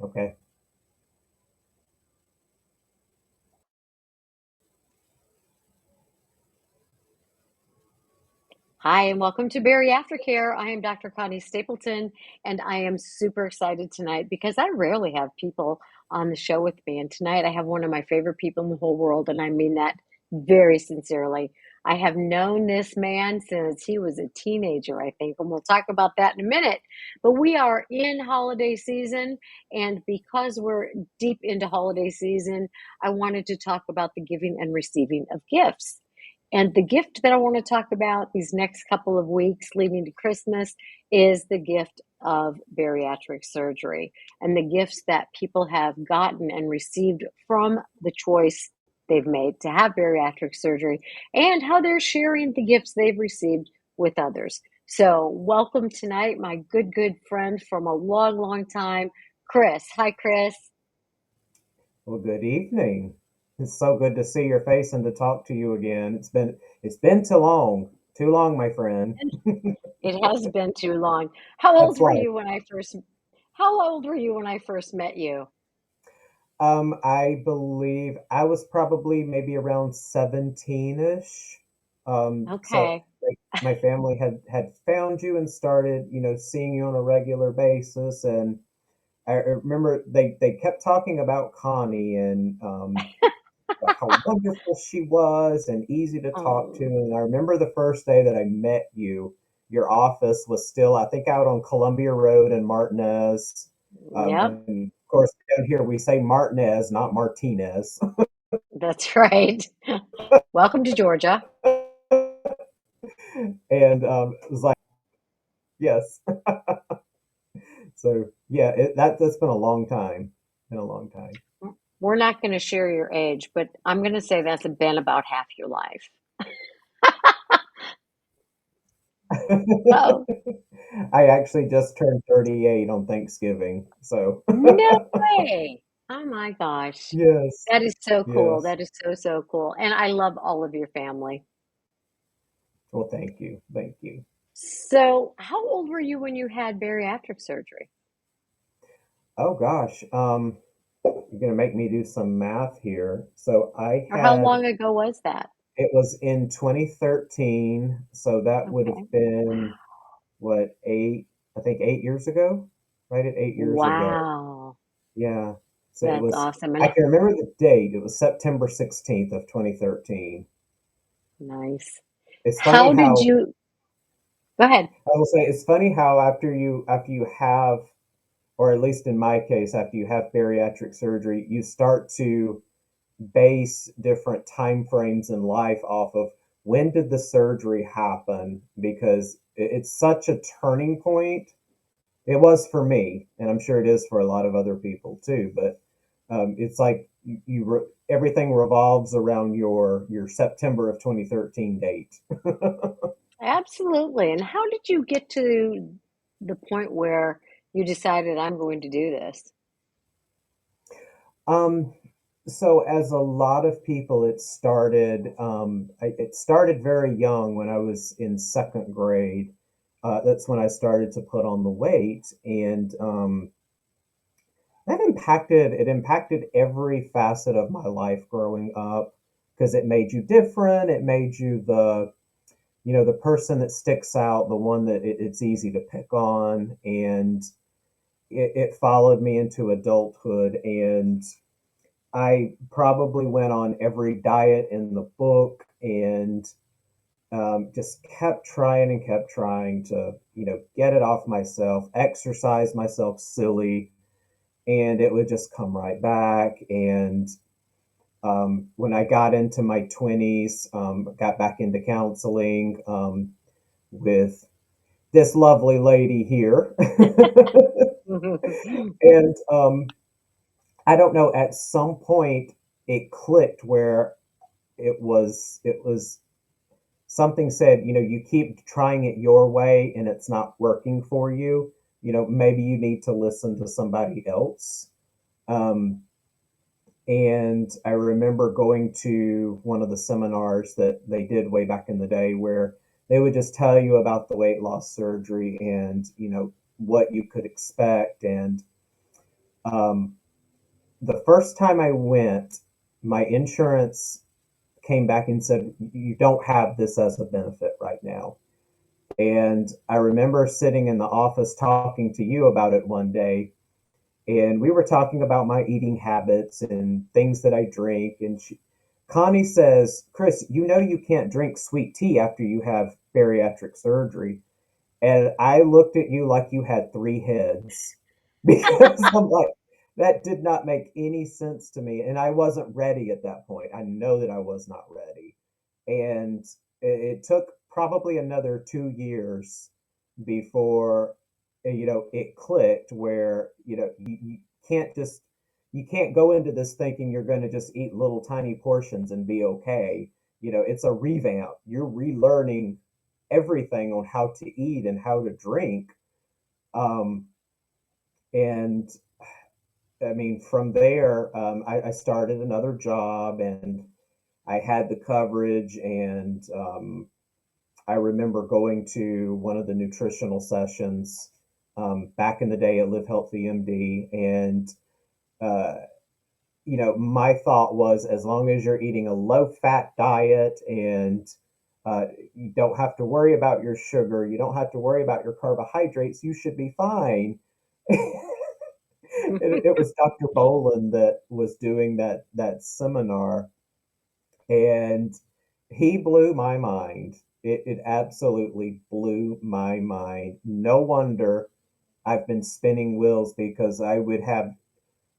Okay. Hi, and welcome to Bariatric Care. I am Dr. Connie Stapleton, and I am super excited tonight because I rarely have people on the show with me. And tonight I have one of my favorite people in the whole world, and I mean that very sincerely. I have known this man since he was a teenager, I think, and we'll talk about that in a minute. But we are in holiday season, and because we're deep into holiday season, I wanted to talk about the giving and receiving of gifts. And the gift that I want to talk about these next couple of weeks leading to Christmas is the gift of bariatric surgery and the gifts that people have gotten and received from the choice they've made to have bariatric surgery and how they're sharing the gifts they've received with others. So, welcome tonight, my good friend from a long time, Chris. Hi, Chris. Well, good evening. It's so good to see your face and to talk to you again. It's been too long, my friend. It has been too long. How That's old were life. you when I first How old were you when I first met you? I believe I was probably maybe around 17-ish. So Okay. like, my family had found you and started, seeing you on a regular basis, and I remember they kept talking about Connie and how wonderful she was and easy to talk to. Oh, And I remember the first day that I met you, your office was still, I think, out on Columbia Road in Martinez. yep, And of course, down here we say Martinez, not Martinez. that's right. Welcome to Georgia. And it was like, yes. So yeah, that's been a long time. Been a long time. We're not going to share your age, but I'm going to say that's been about half your life. Oh, I actually just turned 38 on Thanksgiving. So no way. Oh my gosh. yes, That is so cool. yes. That is so cool. And I love all of your family. Well, thank you. Thank you. So, how old were you when you had bariatric surgery? Oh gosh, you're gonna make me do some math here. So Or how long ago was that? it was in 2013, so that would have Okay. been what, I think 8 years ago, right at 8 years ago. Wow. Yeah. So it That's was, awesome. I And can remember the date. It was September 16th of 2013. nice. It's funny How did how you Go ahead. I will say it's funny how after you have, or at least in my case, after you have bariatric surgery, you start to base different time frames in life off of when did the surgery happen, because it's such a turning point. It was for me, and I'm sure it is for a lot of other people too. But it's like everything revolves around your September of 2013 date. Absolutely. And how did you get to the point where you decided I'm going to do this? Um, so as a lot of people, it started very young when I was in second grade. That's when I started to put on the weight, and it impacted every facet of my life growing up, because it made you different. It made you the person that sticks out, the one that it's easy to pick on, and it followed me into adulthood. And I probably went on every diet in the book, and just kept trying to, get it off myself, exercise myself silly, and it would just come right back. And when I got into my 20s, got back into counseling with this lovely lady here. And I don't know, at some point it clicked where it was something said, you keep trying it your way and it's not working for you. Maybe you need to listen to somebody else. Um, and I remember going to one of the seminars that they did way back in the day, where they would just tell you about the weight loss surgery and, what you could expect. And Um, the first time I went, my insurance came back and said, you don't have this as a benefit right now. And I remember sitting in the office talking to you about it one day, and we were talking about my eating habits and things that I drink. And Connie says, Chris, you know you can't drink sweet tea after you have bariatric surgery. And I looked at you like you had three heads because I'm like, that did not make any sense to me. And I wasn't ready at that point. I know that I was not ready. And it took probably another 2 years before, it clicked where, you can't just, you can't go into this thinking you're going to just eat little tiny portions and be okay. It's a revamp. You're relearning everything on how to eat and how to drink. Um, and I mean, from there, I started another job and I had the coverage. And I remember going to one of the nutritional sessions back in the day at Live Healthy MD. And, uh, my thought was as long as you're eating a low fat diet and you don't have to worry about your sugar, you don't have to worry about your carbohydrates, you should be fine. It was Dr. Bolin that was doing that seminar, and he blew my mind. It absolutely blew my mind. No wonder I've been spinning wheels because I would have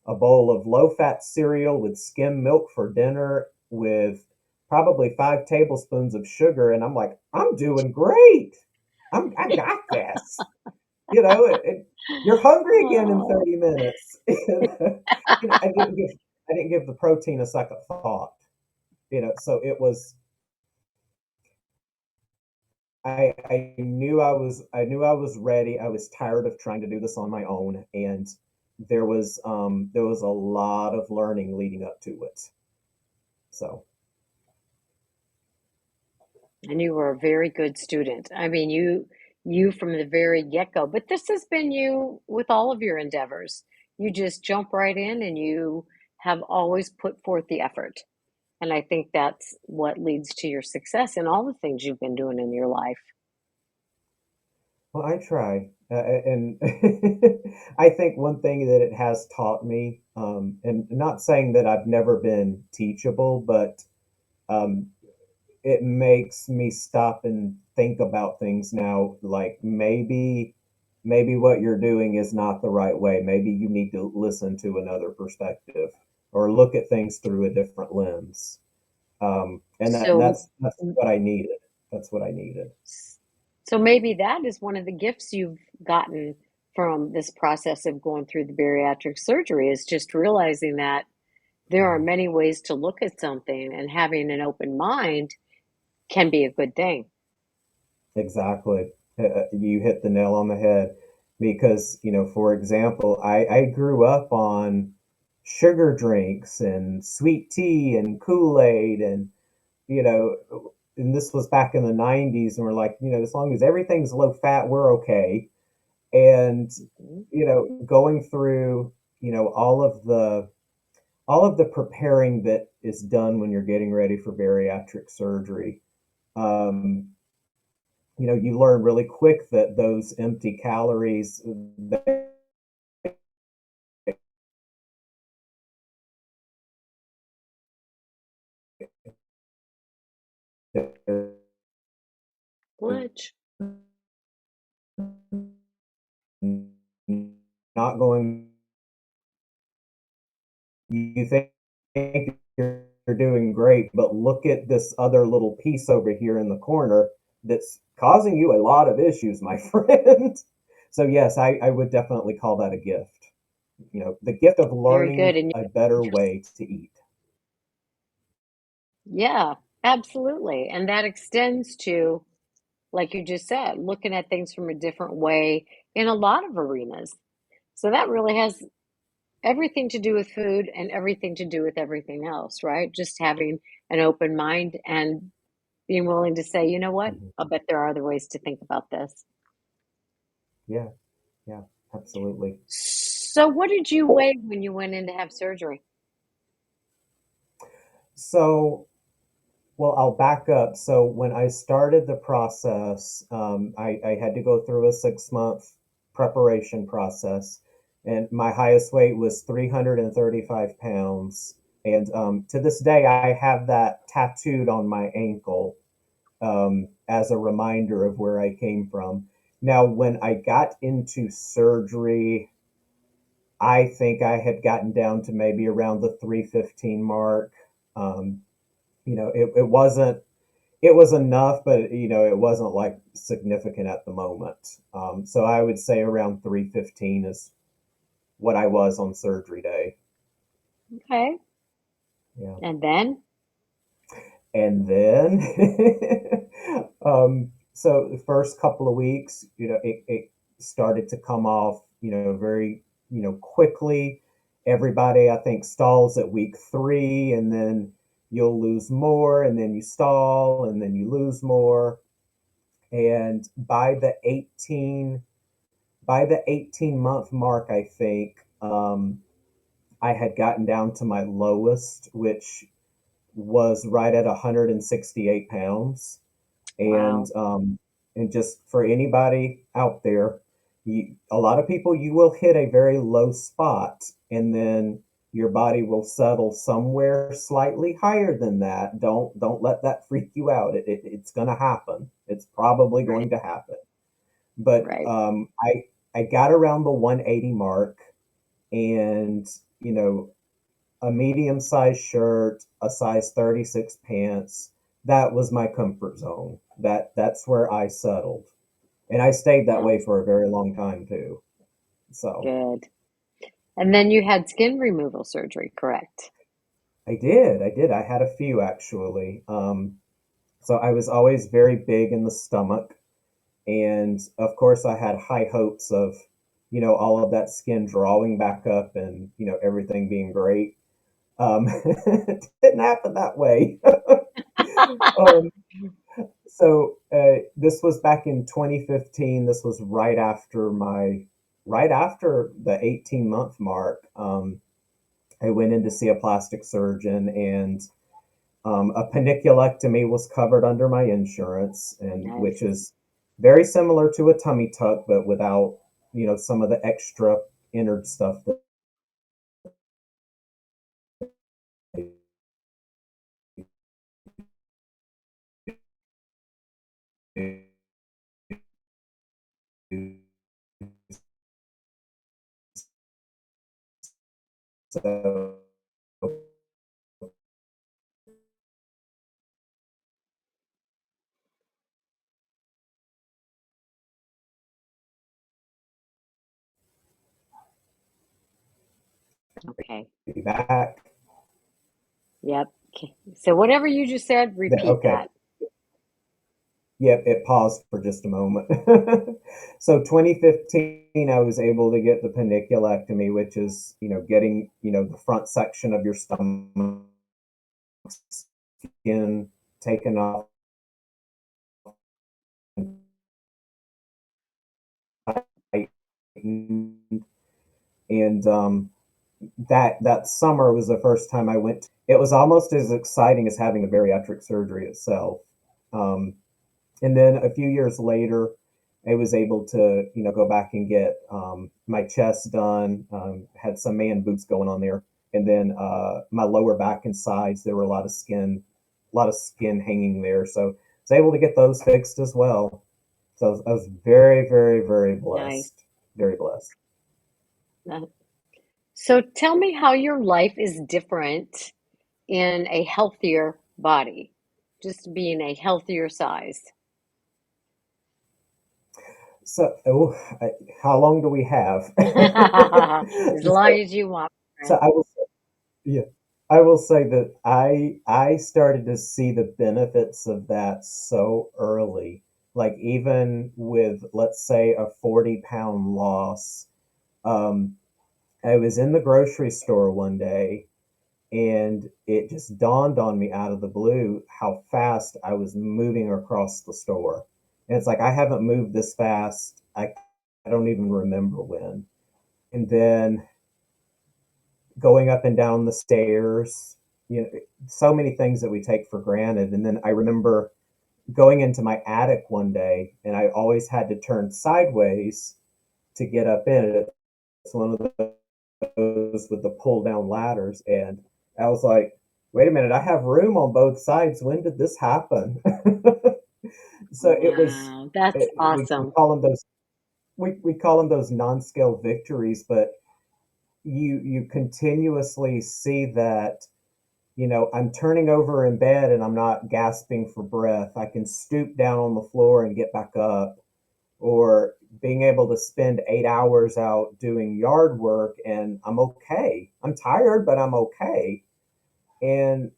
a bowl of low fat cereal with skim milk for dinner with probably 5 tablespoons of sugar. And I'm like, I'm doing great. I got this. You're hungry again in Oh. 30 minutes. I didn't give the protein a second thought. So it was, I knew I was ready. I was tired of trying to do this on my own. And there was a lot of learning leading up to it. So And you were a very good student. I mean, you from the very get-go, but this has been you with all of your endeavors. You just jump right in and you have always put forth the effort. And I think that's what leads to your success in all the things you've been doing in your life. well, I try. And I think one thing that it has taught me, and not saying that I've never been teachable, but um, it makes me stop and think about things now. Like maybe what you're doing is not the right way. Maybe you need to listen to another perspective or look at things through a different lens. And that So that's what I needed. That's what I needed. so maybe that is one of the gifts you've gotten from this process of going through the bariatric surgery is just realizing that there are Mhm. many ways to look at something and having an open mind can be a good thing. Exactly. You hit the nail on the head because, for example, I grew up on sugar drinks and sweet tea and Kool-Aid you know, and this was back in the 90s, and we're like, as long as everything's low fat, we're okay. And, Mhm. going through, all of the preparing that is done when you're getting ready for bariatric surgery. Um, you learn really quick that those empty calories that are Glitch. not going, you think you're doing great, but look at this other little piece over here in the corner that's causing you a lot of issues, my friend. So yes, I would definitely call that a gift. The gift of Very learning good. And a better you're, way to eat. yeah, absolutely. And that extends to, like you just said, looking at things from a different way in a lot of arenas. So that really has everything to do with food and everything to do with everything else, right? Just having an open mind and being willing to say, you know what? Mhm. I'll bet there are other ways to think about this. Yeah, yeah, absolutely. So what did you weigh when you went in to have surgery? So, well, I'll back up. So when I started the process, I had to go through a 6 month preparation process, and my highest weight was 335 pounds. And to this day, I have that tattooed on my ankle as a reminder of where I came from. Now, when I got into surgery, I think I had gotten down to maybe around the 315 mark. Um, it wasn't, it was enough, but it wasn't like significant at the moment. So I would say around 315 is what I was on surgery day. Okay. Yeah. And then? And then, so the first couple of weeks, it started to come off, very, quickly. Everybody, I think, stalls at week 3, and then you'll lose more, and then you stall, and then you lose more. And by the 18 month mark, I think, I had gotten down to my lowest, which was right at 168 pounds. And Wow. just for anybody out there, a lot of people, you will hit a very low spot, and then your body will settle somewhere slightly higher than that. Don't let that freak you out. It's going to happen. It's probably Right. going to happen. But Right. I got around the 180 mark, and you know a medium sized shirt, a size 36 pants. That was my comfort zone. That's where I settled. And I stayed that Yeah. way for a very long time too. So Good. And then you had skin removal surgery, correct? I did. I had a few actually. So I was always very big in the stomach. And of course, I had high hopes of, all of that skin drawing back up and, everything being great. It didn't happen that way. um, So this was back in 2015. This was right after the 18-month mark. I went in to see a plastic surgeon, and a paniculectomy was covered under my insurance, and which Nice. is very similar to a tummy tuck, but without some of the extra innard stuff that they do. So Okay. be back. Yep. So whatever you just said, repeat Okay. that. Yep, it paused for just a moment. So 2015, I was able to get the paniculectomy, which is, getting, the front section of your stomach skin taken off. And that summer was the first time I went. It was almost as exciting as having a bariatric surgery itself. Um, and then a few years later, I was able to, go back and get my chest done. Had some man boobs going on there, and then my lower back and sides, there were a lot of skin hanging there. So I was able to get those fixed as well. So I was very, very, very Nice. blessed, very blessed. Uh, So tell me how your life is different in a healthier body, just being a healthier size. So, how long do we have? As long so, as you want, my so friend. I will Yeah, I will say that I started to see the benefits of that so early. Like even with, let's say, a 40-pound loss. Um, I was in the grocery store one day, and it just dawned on me out of the blue how fast I was moving across the store. And it's like I haven't moved this fast. I don't even remember when. and then going up and down the stairs, so many things that we take for granted. And then I remember going into my attic one day, and I always had to turn sideways to get up in it. It's one of those with the pull down ladders. And I was like, wait a minute, I have room on both sides. When did this happen? So it was, Wow, that's we awesome. call them those, we call them those non-scale victories, but you continuously see that, I'm turning over in bed and I'm not gasping for breath. I can stoop down on the floor and get back up, or being able to spend 8 hours out doing yard work and I'm okay. I'm tired, but I'm okay. And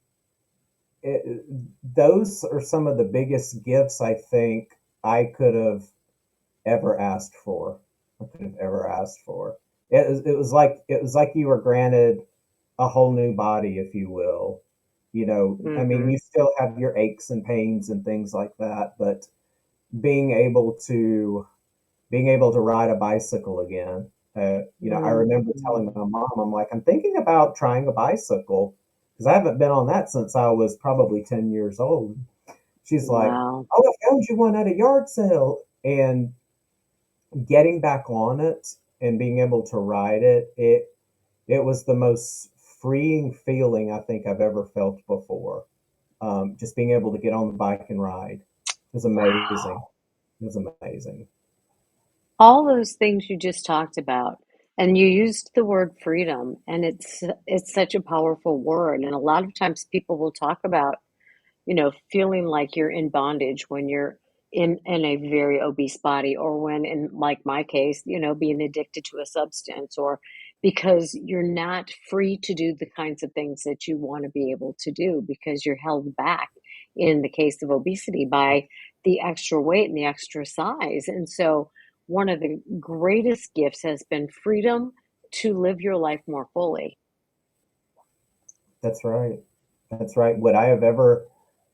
it, those are some of the biggest gifts I think I could have ever asked for. I could have ever asked for. It was like you were granted a whole new body, if you will. I mean, Hmm. you still have your aches and pains and things like that, but being able to being able to ride a bicycle again. I remember telling Hmm. my mom, I'm like, I'm thinking about trying a bicycle because I haven't been on that since I was probably 10 years old. She's like, Wow. oh, I found you one at a yard sale. And getting back on it and being able to ride it was the most freeing feeling I think I've ever felt before. Just being able to get on the bike and ride was amazing. Wow. It was amazing. All those things you just talked about, and you used the word freedom, and it's such a powerful word. And a lot of times people will talk about, feeling like you're in bondage when you're in a very obese body, or when, in like my case, being addicted to a substance, or because you're not free to do the kinds of things that you want to be able to do because you're held back in the case of obesity by the extra weight and the extra size. And so one of the greatest gifts has been freedom to live your life more fully. That's right. That's right. Would I have ever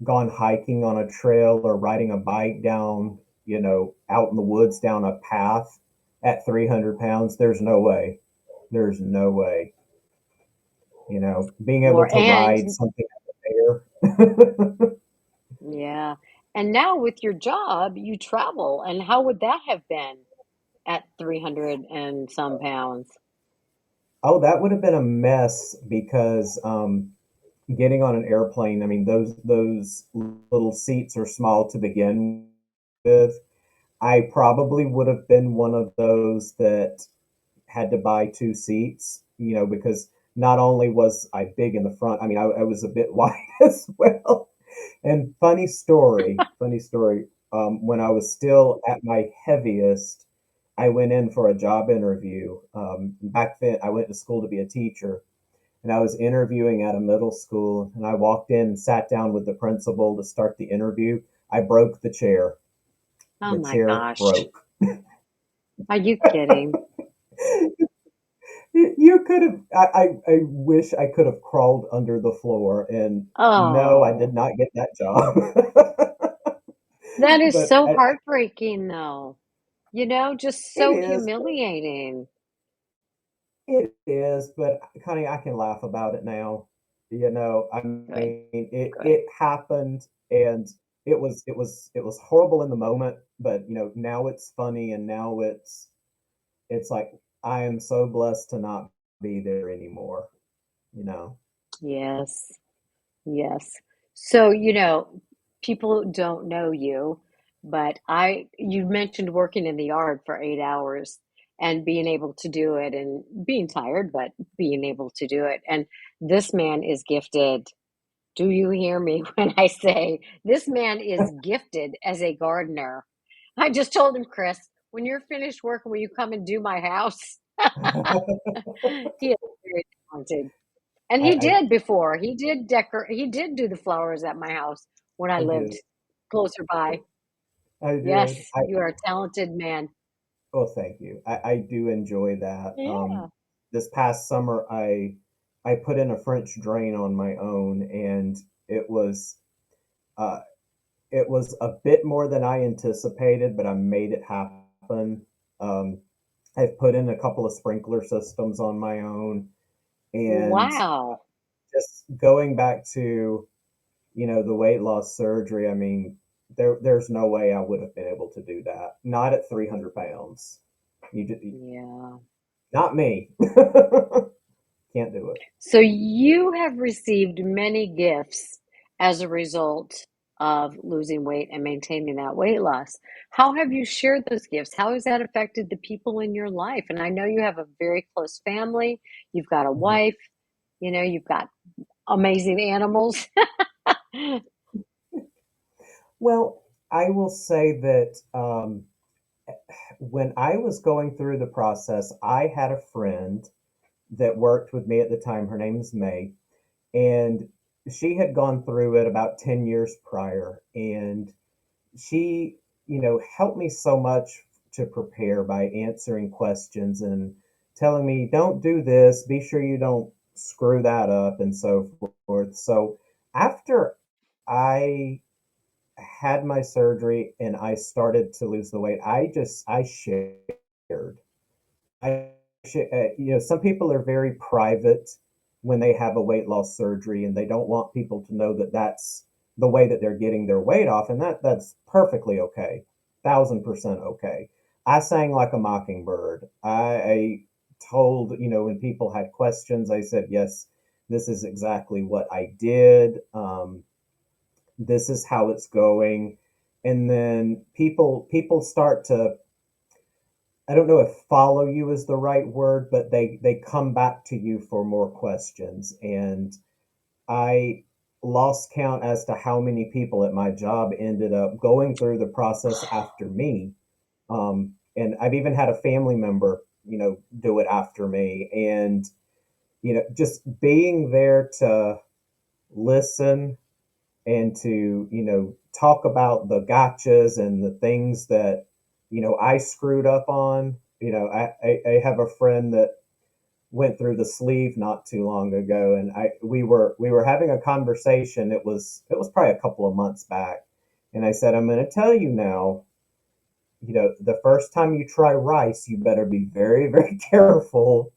gone hiking on a trail or riding a bike down, out in the woods down a path at 300 pounds? There's no way. There's no way. Being able Or to ride and something at the fair. Yeah. And now with your job, you travel. And how would that have been at 300 and some pounds? Oh, that would have been a mess because getting on an airplane, I mean, those little seats are small to begin with. I probably would have been one of those that had to buy two seats, because not only was I big in the front, I mean, I was a bit wide as well. And funny story. When I was still at my heaviest, I went in for a job interview. Back then, I went to school to be a teacher, and I was interviewing at a middle school. And I walked in and sat down with the principal to start the interview. I broke the chair. Oh The my chair gosh. broke. Are you kidding? You could have. I wish I could have crawled under the floor. And no, I did Oh, not get that job. that is But so heartbreaking, though. Just it so is. humiliating. It is. But Connie, I can laugh about it now. I Good, mean, it good. it happened, and it was horrible in the moment. But now it's funny, and now it's like I am so blessed to not be there anymore. You know. Yes. Yes. So, people don't know you, but you mentioned working in the yard for 8 hours and being able to do it and being tired, but being able to do it. And this man is gifted. Do you hear me when I say this man is gifted as a gardener? I just told him, Chris, when you're finished working, will you come and do my house? He is very talented. And I, he I did before. He did do the flowers at my house when I I lived did. closer by. I did. Yes, you are a talented man. Well, thank you. I do enjoy that. Yeah. This past summer, I put in a French drain on my own, and it was uh, it was a bit more than I anticipated, but I made it happen. Um, I've put in a couple of sprinkler systems on my own, and Wow. just going back to, the weight loss surgery, I mean, there's no way I would have been able to do that. Not at 300 pounds. Yeah. Not me. Can't do it. So you have received many gifts as a result of losing weight and maintaining that weight loss. How have you shared those gifts? How has that affected the people in your life? And I know you have a very close family, you've got a Mhm. wife, you've got amazing animals. Well, I will say that when I was going through the process, I had a friend that worked with me at the time. Her name is May, and she had gone through it about 10 years prior. And she, helped me so much to prepare by answering questions and telling me, don't do this, be sure you don't screw that up, and so forth. So after I had my surgery and I started to lose the weight, I shared. Some people are very private when they have a weight loss surgery, and they don't want people to know that that's the way that they're getting their weight off, and that's perfectly okay, 1,000% okay. I sang like a mockingbird. I told, when people had questions, I said, yes, this is exactly what I did. This is how it's going. And then people start to, I don't know if follow you is the right word, but they come back to you for more questions. And I lost count as to how many people at my job ended up going through the process after me. And I've even had a family member, do it after me. And, just being there to listen and to, talk about the gotchas and the things that, I screwed up on. I have a friend that went through the sleeve not too long ago, and we were having a conversation. It was probably a couple of months back, and I said, I'm going to tell you now, the first time you try rice, you better be very, very careful,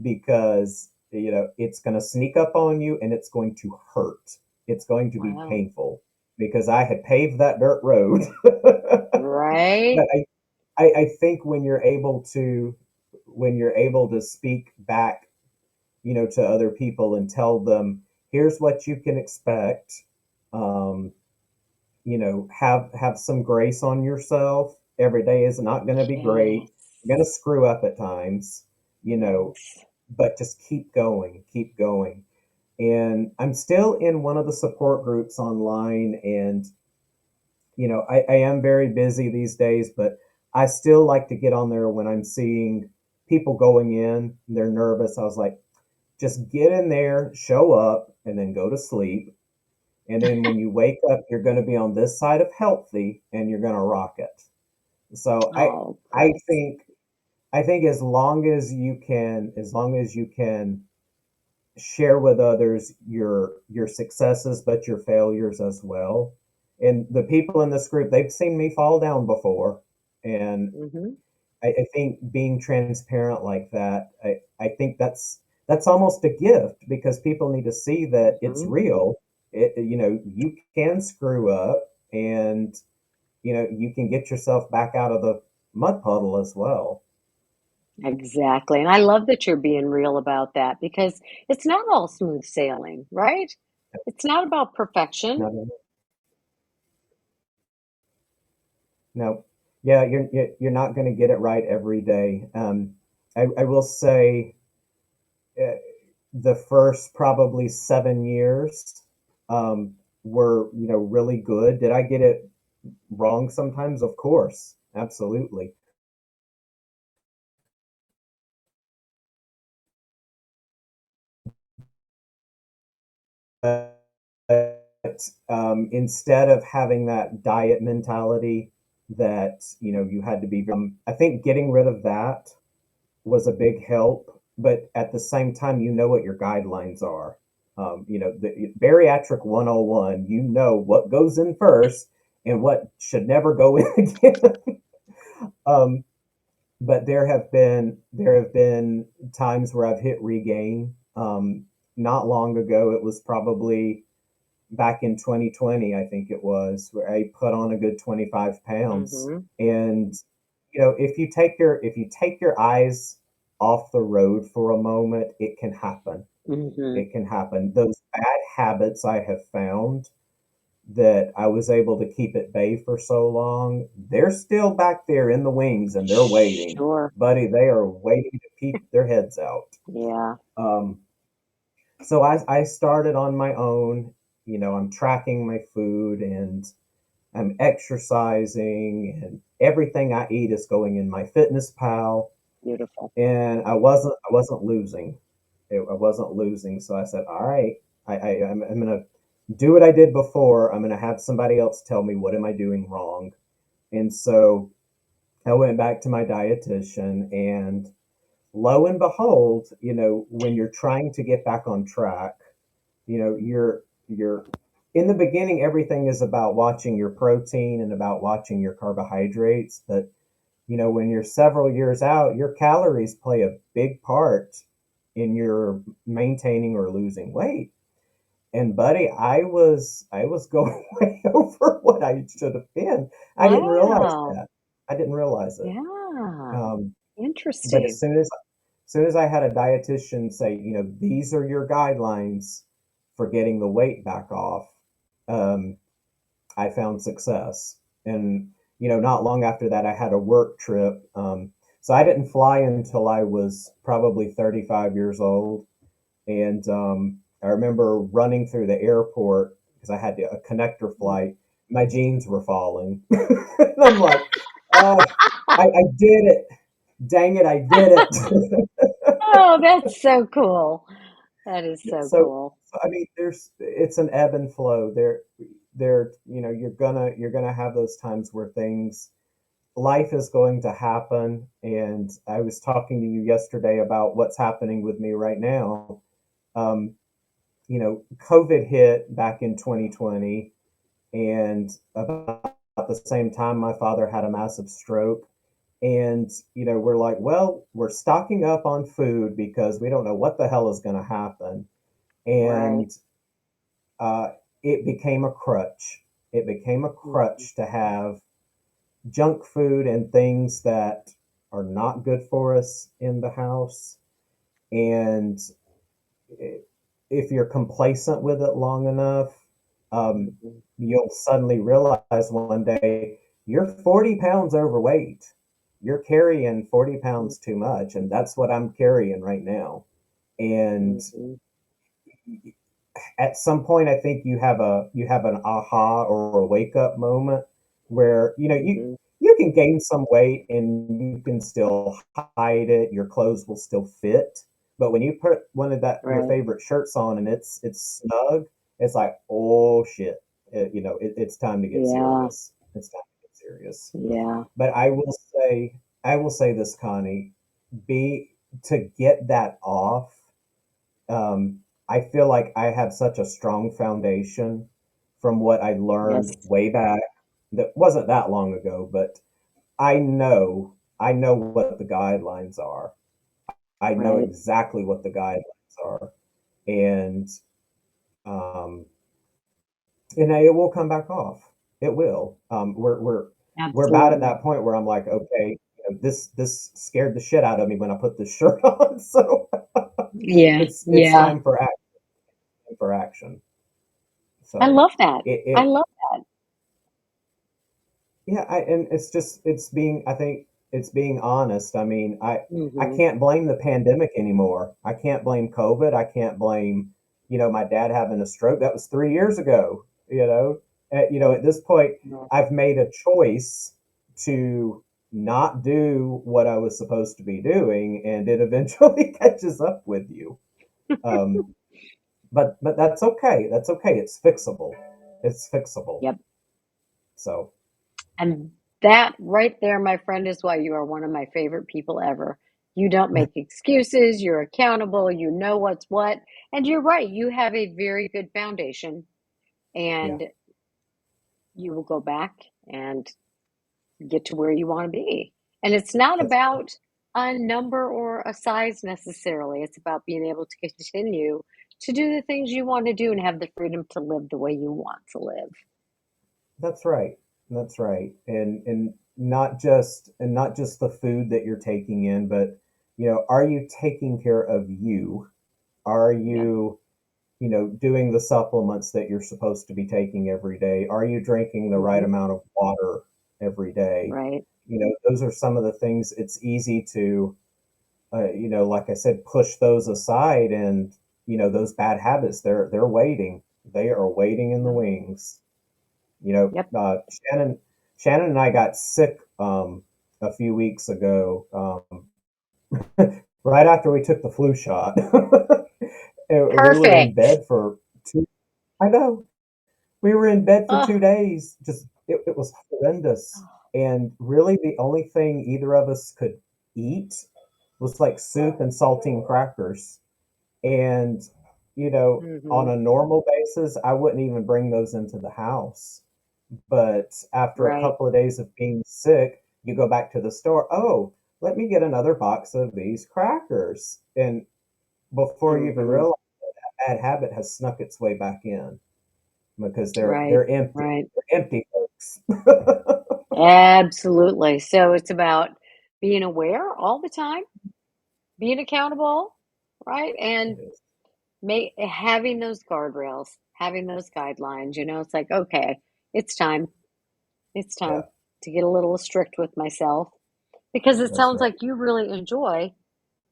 because it's going to sneak up on you and it's going to hurt. It's going to be Wow. painful, because I had paved that dirt road. But Right? I think when you're able to speak back, to other people and tell them, here's what you can expect. Um, have some grace on yourself. Every day is not going to be great. Yes. You're going to screw up at times, Yes. but just keep going, keep going. And I'm still in one of the support groups online, and I am very busy these days, but I still like to get on there when I'm seeing people going in. They're nervous. I was like, just get in there, show up, and then go to sleep. And then when you wake up, you're going to be on this side of healthy, and you're going to rock it. So I Oh, I Chris. think I think as long as you can share with others your successes, but your failures as well. And the people in this group, they've seen me fall down before, and Mhm. I think being transparent like that, I think that's almost a gift, because people need to see that it's Mhm. real. You can screw up, and you can get yourself back out of the mud puddle as well. Exactly, and I love that you're being real about that because it's not all smooth sailing, right? It's not about perfection. No, no, no. Yeah, you're not going to get it right every day. I will say, uh, the first probably 7 years, were really good. Did I get it wrong sometimes? Of course, absolutely. But instead of having that diet mentality that you had to be, I think getting rid of that was a big help. But at the same time, what your guidelines are. The bariatric 101, what goes in first and what should never go in again. um, but there have been times where I've hit regain. Not long ago, it was probably back in 2020, I think it was, where I put on a good 25 pounds. Mhm. And if you take your eyes off the road for a moment, it can happen. Mhm. It can happen. Those bad habits I have found that I was able to keep at bay for so long, they're still back there in the wings and they're waiting. Sure. Buddy, they are waiting to peek their heads out. Yeah. Um, so I started on my own. I'm tracking my food and I'm exercising, and everything I eat is going in my fitness pal. Beautiful. And I wasn't losing. I wasn't losing. So I said, all right, I'm gonna do what I did before. I'm gonna have somebody else tell me what am I doing wrong. And so I went back to my dietitian, and lo and behold, when you're trying to get back on track, you're in the beginning, everything is about watching your protein and about watching your carbohydrates. But when you're several years out, your calories play a big part in your maintaining or losing weight. And buddy, I was going way over what I should have been. I didn't realize Wow. that. I didn't realize it. Yeah. Um, but Interesting. as soon as I had a dietitian say, these are your guidelines for getting the weight back off, um, I found success. And not long after that, I had a work trip. So I didn't fly until I was probably 35 years old, and I remember running through the airport because I had a connector flight. My jeans were falling, and I'm like, "Oh, I did it! Dang it, I did it!" Oh, that's so cool. That is so so, cool. so I mean, it's an ebb and flow. You're gonna have those times where things life is going to happen. And I was talking to you yesterday about what's happening with me right now. Um, COVID hit back in 2020, and about the same time, my father had a massive stroke. And, we're like, well, we're stocking up on food because we don't know what the hell is going to happen. Right. And uh, it became a crutch. It became a Mhm. crutch to have junk food and things that are not good for us in the house. And if you're complacent with it long enough, um, Mhm. you'll suddenly realize one day you're 40 pounds overweight. You're carrying 40 Mhm. pounds too much. And that's what I'm carrying right now. And Mhm. at some point, I think you have an aha or a wake up moment where Mhm. you can gain some weight and you can still hide it. Your clothes will still fit, but when you put one of that your Right. favorite shirts on and it's snug, it's like, oh shit, it's time to get Yeah. serious. It's time to get serious. Yeah. But I will say this, Connie, be to get that off. I feel like I have such a strong foundation from what I learned Yes. way back that wasn't that long ago, but I know what the guidelines are. I know Right. exactly what the guidelines are. And um it will come back off. It will. We're about at Absolutely. that point where I'm like, okay, this scared the shit out of me when I put this shirt on. So Yeah. it's Yeah. time for action. I So love that. it, I it love that. yeah, and I think it's being honest. I mean, I Mhm. can't blame the pandemic anymore. I can't blame COVID. I can't blame, my dad having a stroke. That was 3 years ago. At this point, Yeah. I've made a choice to not do what I was supposed to be doing, and it eventually catches up with you. Um, but that's okay. That's okay. It's fixable. It's fixable. Yep. So. And that right there, my friend, is why you are one of my favorite people ever. You don't make excuses, you're accountable, you know what's what. And you're right, you have a very good foundation, Yeah. and you will go back and get to where you want to be. And it's not That's about a number or a size necessarily. It's about being able to continue to do the things you want to do and have the freedom to live the way you want to live. that's right. That's right. And not just the food that you're taking in, but are you taking care of you? Are Yep. you doing the supplements that you're supposed to be taking every day? Are you drinking the right Hmm. amount of water every day? Right. Those are some of the things it's easy to, like I said, push those aside, and those bad habits, they're waiting. They are waiting in the Yep. wings. Yep. Shannon and I got sick a few weeks ago, right after we took the flu shot. And we were in Perfect. bed for two. I know, we were in bed for Oh, 2 days. Just it was horrendous. And really, the only thing either of us could eat was like soup and saltine crackers. And on hmm. a normal basis, I wouldn't even bring those into the house. But after a Right. couple of days of being sick, you go back to the store. Oh, let me get another box of these crackers. And before you even Hmm. realize, bad habit has snuck its way back in because they're Right. they're empty. Right. They're empty, folks. Absolutely. So it's about being aware all the time, being accountable, right? It And is. having those guardrails, having those guidelines, it's like, okay, it's time. It's time Yeah, to get a little strict with myself because it that's sounds right. like you really enjoy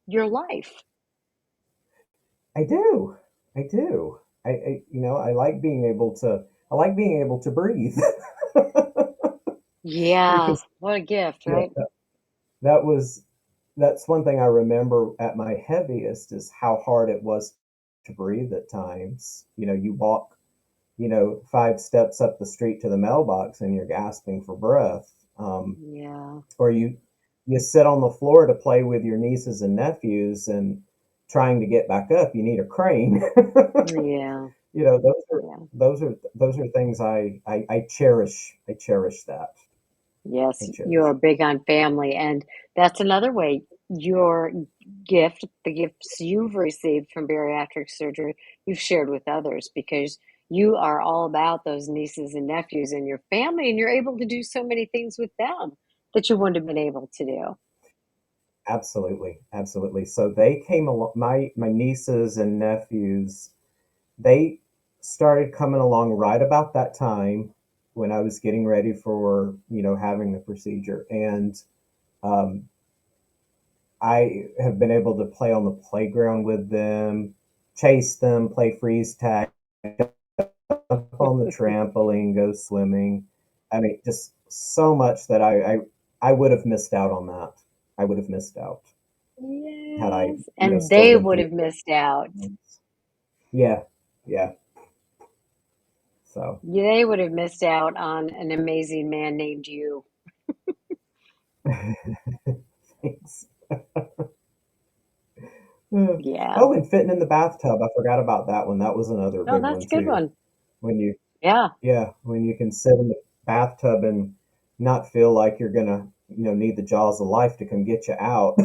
your life. I do. I do. I like being able to breathe. Yeah. Because What a gift, yeah, right? that was that's one thing I remember at my heaviest is how hard it was to breathe at times. You walk, 5 steps up the street to the mailbox and you're gasping for breath. Yeah. Or you sit on the floor to play with your nieces and nephews, and trying to get back up, you need a crane. Yeah. Those are Yeah. things I cherish. I cherish that. Yes, I you're cherish it. big on family, and that's another way your the gifts you've received from bariatric surgery, you've shared with others because you are all about those nieces and nephews and your family, and you're able to do so many things with them that you wouldn't have been able to do. Absolutely, absolutely. So they came along. My nieces and nephews, they started coming along right about that time when I was getting ready for having the procedure, and um, I have been able to play on the playground with them, chase them, play freeze tag, up on the trampoline, go swimming. I mean, just so much that I would have missed out on that. I would have missed out had I, Yes, and still they been would through have missed out. it. Yeah, yeah. So, They would have missed out on an amazing man named you. thanks. Yeah. Oh, and fitting in the bathtub. I forgot about that one. That was another Oh, big that's one a good too. one. When you Yeah. Yeah, when you can sit in the bathtub and not feel like you're gonna, need the jaws of life to come get you out.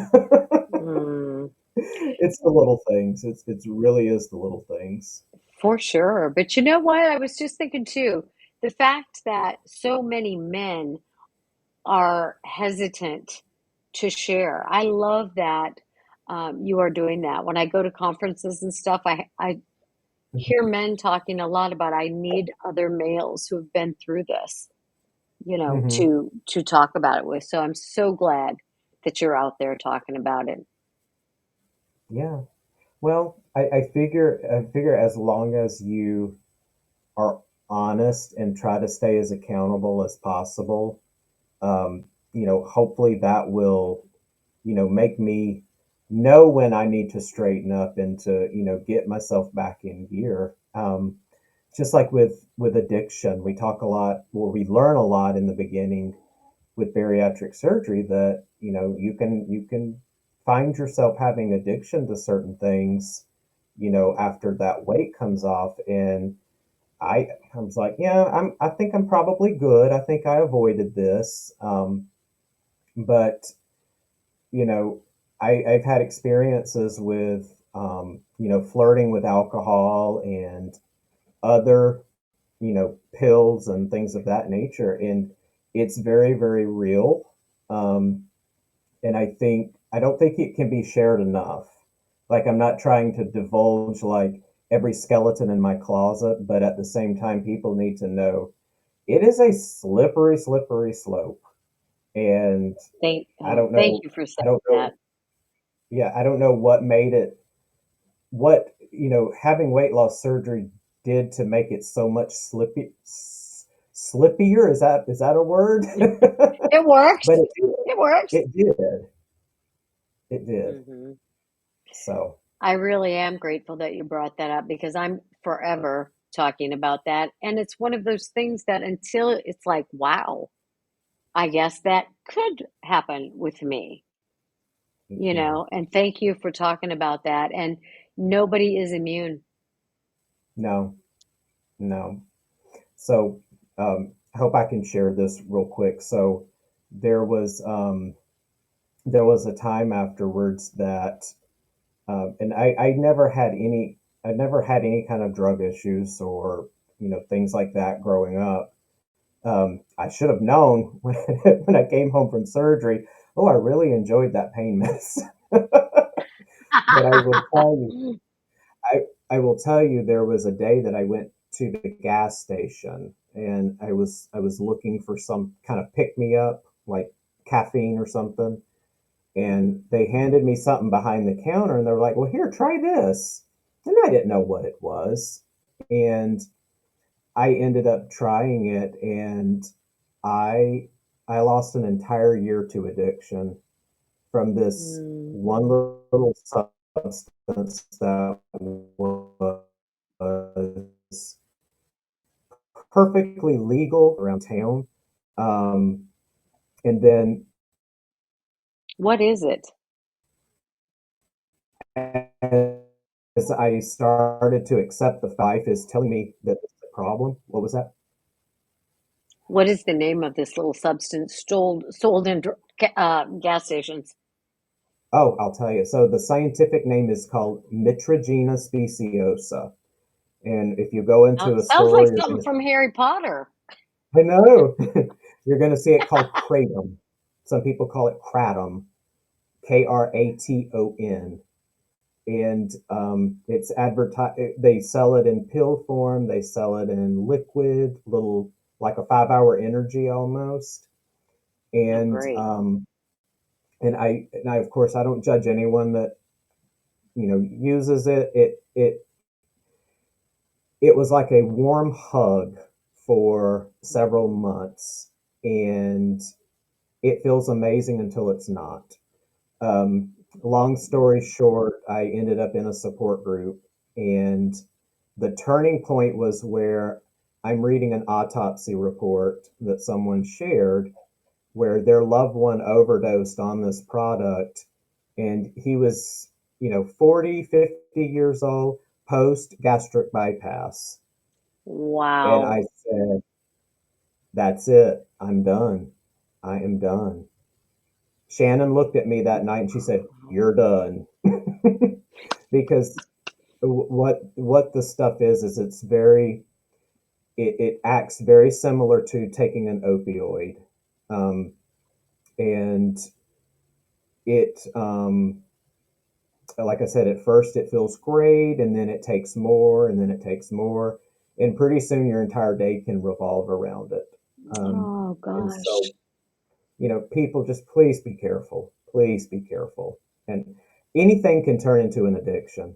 Mm. It's the little things. It's really is the little things. For sure. But you know what? I was just thinking too, the fact that so many men are hesitant to share. I love that you are doing that. When I go to conferences and stuff, I hear men talking a lot about I need other males who have been through this, Hmm. to talk about it with. So I'm so glad that you're out there talking about it. Yeah. Well, I figure as long as you are honest and try to stay as accountable as possible, um, hopefully that will, make me know when I need to straighten up and to, get myself back in gear. Just like with addiction, we talk a lot, or we learn a lot in the beginning with bariatric surgery that you can find yourself having addiction to certain things, after that weight comes off. And I was like, yeah, I think I'm probably good. I think I avoided this. But you know, I've had experiences with flirting with alcohol and other pills and things of that nature, and it's very, very real. Um, and I don't think it can be shared enough. Like I'm not trying to divulge like every skeleton in my closet, but at the same time, people need to know it is a slippery, slippery slope. And I don't Thank know, you for I saying don't know, that. yeah, I don't know what made it, what, having weight loss surgery did to make it so much slippier. Is that a word? It works. But It works. it did, it did. Hmm. So, I really am grateful that you brought that up because I'm forever talking about that. And it's one of those things that until it's like, wow, I guess that could happen with me, yeah, and thank you for talking about that. And nobody is immune. no, no. So, I hope I can share this real quick. So, there was um, there was a time afterwards that, and I never had any kind of drug issues or things like that growing up. I should have known when I came home from surgery. Oh, I really enjoyed that pain medicine. But I I will tell you, there was a day that I went to the gas station and I was looking for some kind of pick me up, like caffeine or something. Mhm. And they handed me something behind the counter and they were like, well, here, try this. And I didn't know what it was. And I ended up trying it, and I I lost an entire year to addiction from this one Mm. little substance that was perfectly legal around town. Um, and then What is it? as I started to accept the life is telling me that it's a problem. What was that? What is the name of this little substance sold in gas stations? Oh, I'll tell you. So the scientific name is called Mitragina speciosa. And if you go Now, into it a sounds like store, something from Harry Potter. I know, you're going to see it called kratom. Some people call it kratom, Kraton. And it's advertised. They sell it in pill form. They sell it in liquid, little like a 5 hour energy almost. Oh, And great. of course I don't judge anyone that uses it. It was like a warm hug for several Mhm. months, and it feels amazing until it's not. Long story short, I ended up in a support group, and the turning point was where I'm reading an autopsy report that someone shared where their loved one overdosed on this product, and he was 40, 50 years old, post gastric bypass. And Wow. I said, that's it. I'm done. I am done. Shannon looked at me that night and she said, you're done. Because what the stuff is it acts very similar to taking an opioid. Um, and it like I said, at first it feels great, and then it takes more, and then it takes more, and pretty soon your entire day can revolve around it. Oh And gosh. so, people, just please be careful. Please be careful. And anything can turn into an addiction.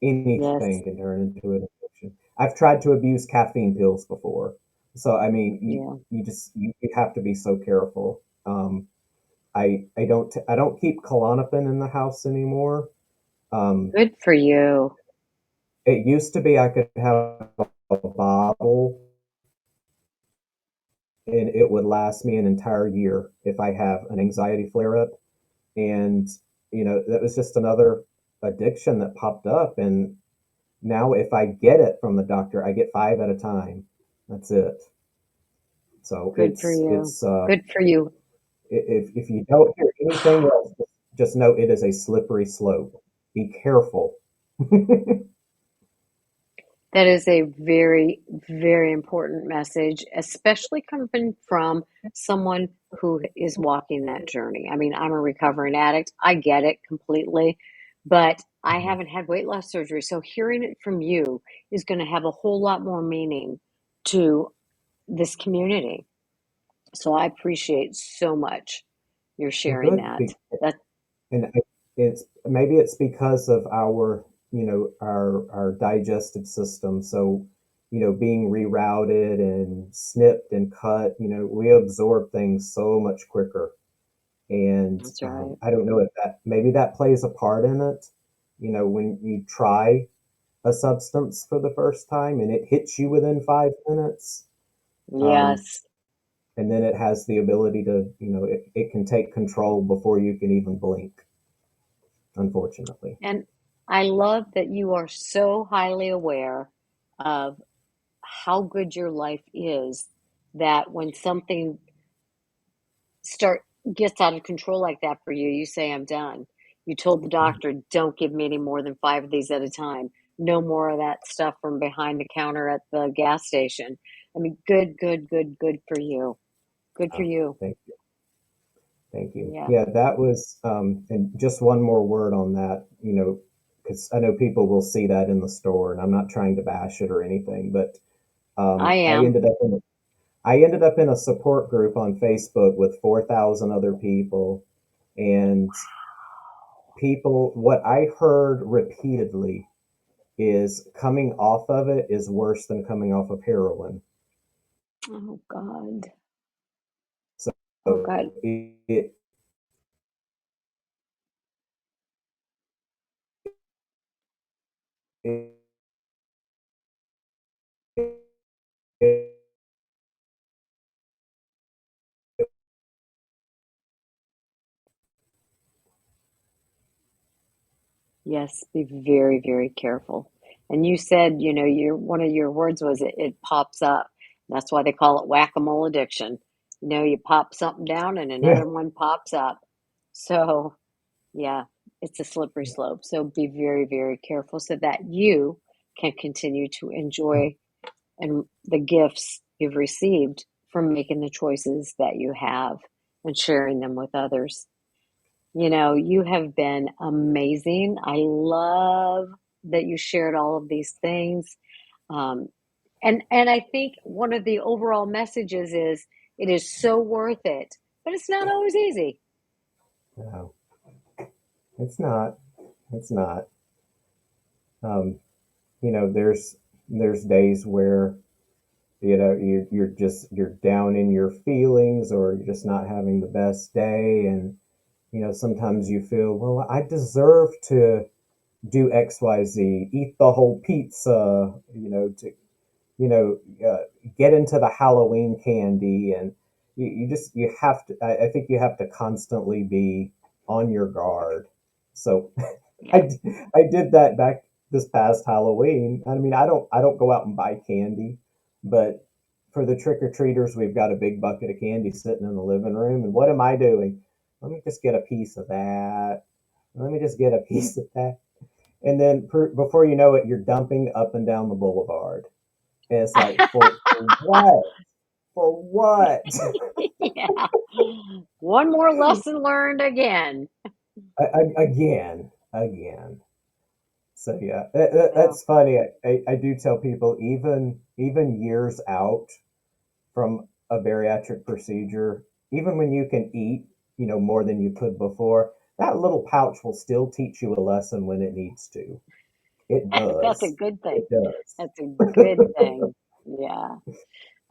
Yes. Anything can turn into an addiction. I've tried to abuse caffeine pills before, so I mean, Yeah. you have to be so careful. I don't keep Klonopin in the house anymore. Um, Good for you. It used to be I could have a bottle and it would last me an entire year if I have an anxiety flare up. And, that was just another addiction that popped up. And now if I get it from the doctor, I get five at a time. That's it. So Good for you. Good for you. If you don't hear anything else, just know it is a slippery slope. Be careful. That is a very, very important message, especially coming from someone who is walking that journey. I mean, I'm a recovering addict. I get it completely, but I haven't had weight loss surgery. So hearing it from you is going to have a whole lot more meaning to this community. So I appreciate so much your Well, sharing good. that. That, And it's maybe it's because of our, our digestive system. So, being rerouted and snipped and cut, we absorb things so much quicker. And that's right. I don't know if that maybe that plays a part in it. When you try a substance for the first time and it hits you within 5 minutes, um, Yes. and then it has the ability to, it can take control before you can even blink, unfortunately. And I love that you are so highly aware of how good your life is that when something start gets out of control like that for you, you say, I'm done. You told the doctor, don't give me any more than five of these at a time. No more of that stuff from behind the counter at the gas station. I mean, good, good, good, good for you. Good for Oh, you. thank you. Thank you. Yeah, Yeah, that was, and just one more word on that, because I know people will see that in the store, and I'm not trying to bash it or anything, but I um, I am. ended up in I ended up in a support group on Facebook with 4,000 other people, and what I heard repeatedly is coming off of it is worse than coming off of heroin. Oh, God. So Oh, God. it, it Yes, be very, very careful. And you said, your one of your words was it pops up. That's why they call it whack-a-mole addiction. You pop something down and another one pops up. So, yeah, it's a slippery slope. So be very, very careful so that you can continue to enjoy and the gifts you've received from making the choices that you have and sharing them with others. You have been amazing. I love that you shared all of these things. Um, and I think one of the overall messages is it is so worth it, but it's not always easy. no, it's not. It's not. Um, there's days where you're down in your feelings, or you're just not having the best day, and sometimes you feel, well, I deserve to do XYZ, eat the whole pizza, to you know get into the Halloween candy, and you have to. I think you have to constantly be on your guard. So Yeah. I I did that back this past Halloween. I mean, I don't go out and buy candy, but for the trick or treaters, we've got a big bucket of candy sitting in the living room. And what am I doing? Let me just get a piece of that. Let me just get a piece of that. And then before you know it, you're dumping up and down the boulevard. And it's like, for what? For what? Yeah. One more lesson learned again. Again. So yeah, So, that's funny. I do tell people, even years out from a bariatric procedure, even when you can eat, more than you could before, that little pouch will still teach you a lesson when it needs to. It that's a does. good thing. It does. That's a good thing. Yeah.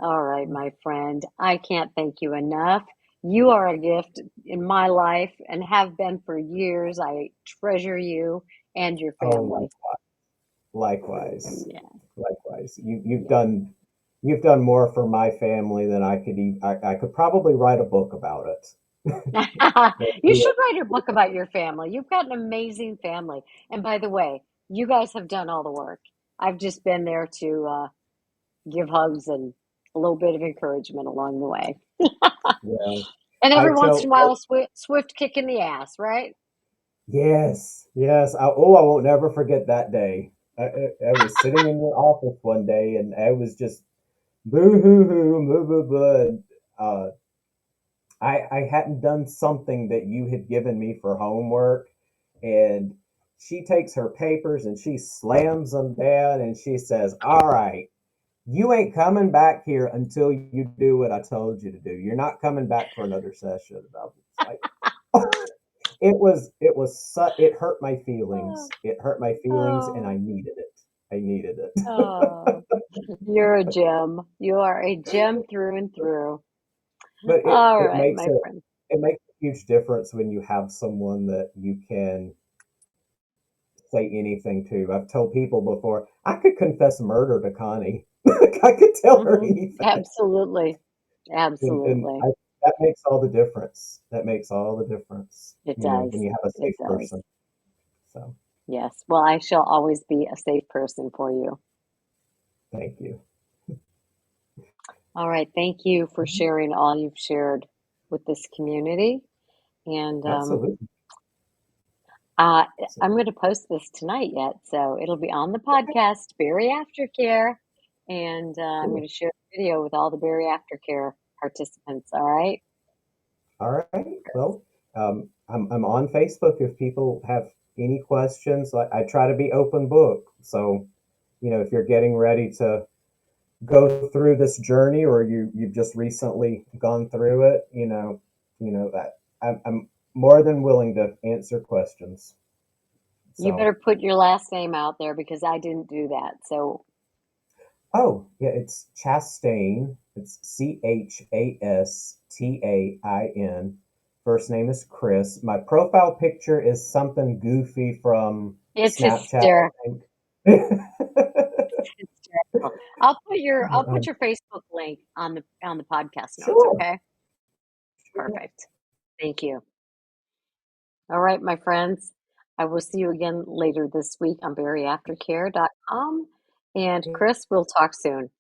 All right, my friend. I can't thank you enough. You are a gift in my life and have been for years. I treasure you and your Oh, family. likewise, Yeah, likewise. You've yeah. done more for my family than I could. I could probably write a book about You it. should write a book about your family. You've got an amazing family. And by the way, you guys have done all the work. I've just been there to give hugs and a little bit of encouragement along the way. Yeah. And I every once in a tell while, a swift kick in the ass, right? yes, yes. I won't never forget that day. I was sitting in your office one day, and I was just boo hoo hoo, boo boo boo. And, I hadn't done something that you had given me for homework, and she takes her papers and she slams them down, and she says, "All right, you ain't coming back here until you do what I told you to do. You're not coming back for another session." And I was like, it hurt my Oh, feelings. It hurt my feelings, and I oh, needed it. I needed it. oh. You're a gem. You are a gem through and through. But All right, my friend. it makes a huge difference when you have someone that you can say anything to. I've told people before, I could confess murder to Connie. I could tell her Hmm. anything. Absolutely. And Absolutely. that makes all the difference. That makes all the difference, It when does. you have a It safe does. person. So Yes. Well, I shall always be a safe person for you. thank you. All right. Thank you for Mhm. sharing all you've shared with this community. And Absolutely. uh, I'm Absolutely. going to post this tonight yet. So it'll be on the Okay, podcast, Bari Aftercare. And I'm going cool. to share a video with all the Bari Aftercare participants. All right. All right. Well, I'm on Facebook if people have any questions. Like I try to be open book. So, if you're getting ready to go through this journey, or you've just recently gone through it, that I'm more than willing to answer questions. You So, better put your last name out there because I didn't do that. So, oh yeah, it's Chastain. It's Chastain. First name is Chris. My profile picture is something goofy from it's Snapchat, I hysterical. think. It's hysterical. I'll put your Facebook link on the podcast notes, Sure. okay? Perfect. Thank you. All right, my friends. I will see you again later this week on bariatricare.com. And Chris, we'll talk soon.